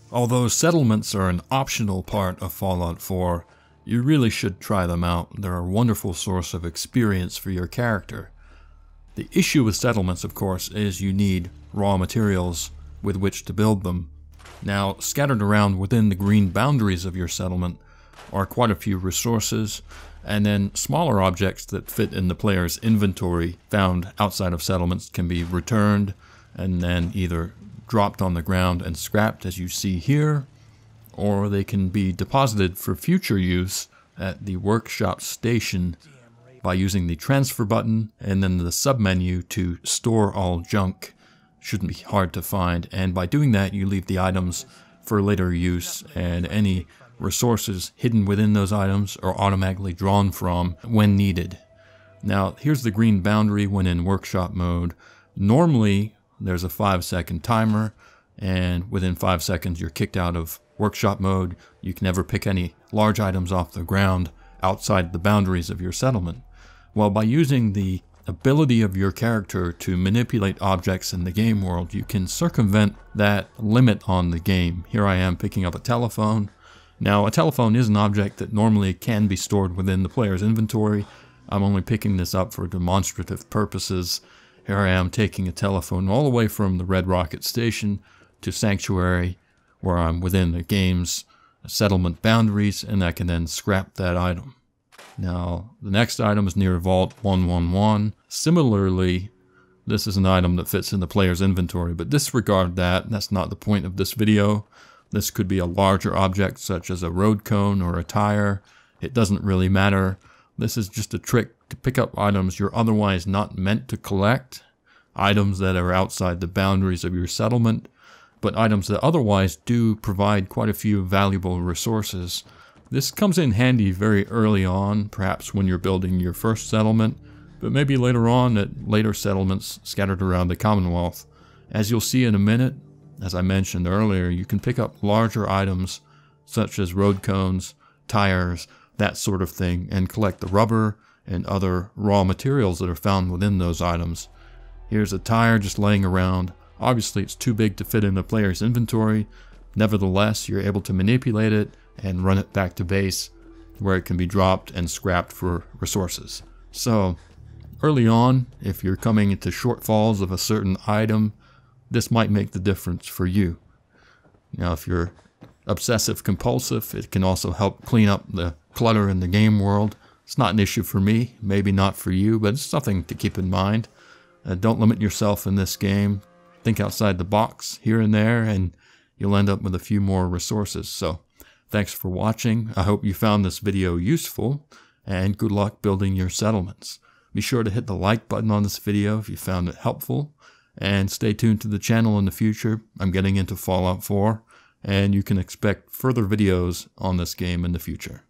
Although settlements are an optional part of Fallout 4, you really should try them out. They're a wonderful source of experience for your character. The issue with settlements, of course, is you need raw materials with which to build them. Now, scattered around within the green boundaries of your settlement are quite a few resources, and then smaller objects that fit in the player's inventory found outside of settlements can be returned and then either dropped on the ground and scrapped, as you see here, or they can be deposited for future use at the workshop station by using the transfer button and then the submenu to store all junk. Shouldn't be hard to find, and by doing that you leave the items for later use, and any resources hidden within those items are automatically drawn from when needed. Now here's the green boundary when in workshop mode. Normally there's a 5-second timer, and within 5 seconds you're kicked out of workshop mode. You can never pick any large items off the ground outside the boundaries of your settlement. Well, by using the ability of your character to manipulate objects in the game world, you can circumvent that limit on the game. Here I am picking up a telephone. Now, a telephone is an object that normally can be stored within the player's inventory. I'm only picking this up for demonstrative purposes. Here I am taking a telephone all the way from the Red Rocket Station to Sanctuary, where I'm within the game's settlement boundaries, and I can then scrap that item. Now, the next item is near Vault 111. Similarly, this is an item that fits in the player's inventory, but disregard that. That's not the point of this video. This could be a larger object, such as a road cone or a tire. It doesn't really matter. This is just a trick to pick up items you're otherwise not meant to collect, items that are outside the boundaries of your settlement, but items that otherwise do provide quite a few valuable resources. This comes in handy very early on, perhaps when you're building your first settlement, but maybe later on at later settlements scattered around the Commonwealth. As you'll see in a minute, as I mentioned earlier, you can pick up larger items such as road cones, tires, that sort of thing, and collect the rubber and other raw materials that are found within those items. Here's a tire just laying around. Obviously it's too big to fit in the player's inventory. Nevertheless, you're able to manipulate it and run it back to base, where it can be dropped and scrapped for resources. So early on, if you're coming into shortfalls of a certain item, this might make the difference for you. Now if you're obsessive compulsive, it can also help clean up the clutter in the game world. It's not an issue for me, maybe not for you, but it's something to keep in mind. Don't limit yourself in this game. Think outside the box here and there, and you'll end up with a few more resources. So thanks for watching. I hope you found this video useful, and good luck building your settlements. Be sure to hit the like button on this video if you found it helpful, and stay tuned to the channel in the future. I'm getting into Fallout 4, and you can expect further videos on this game in the future.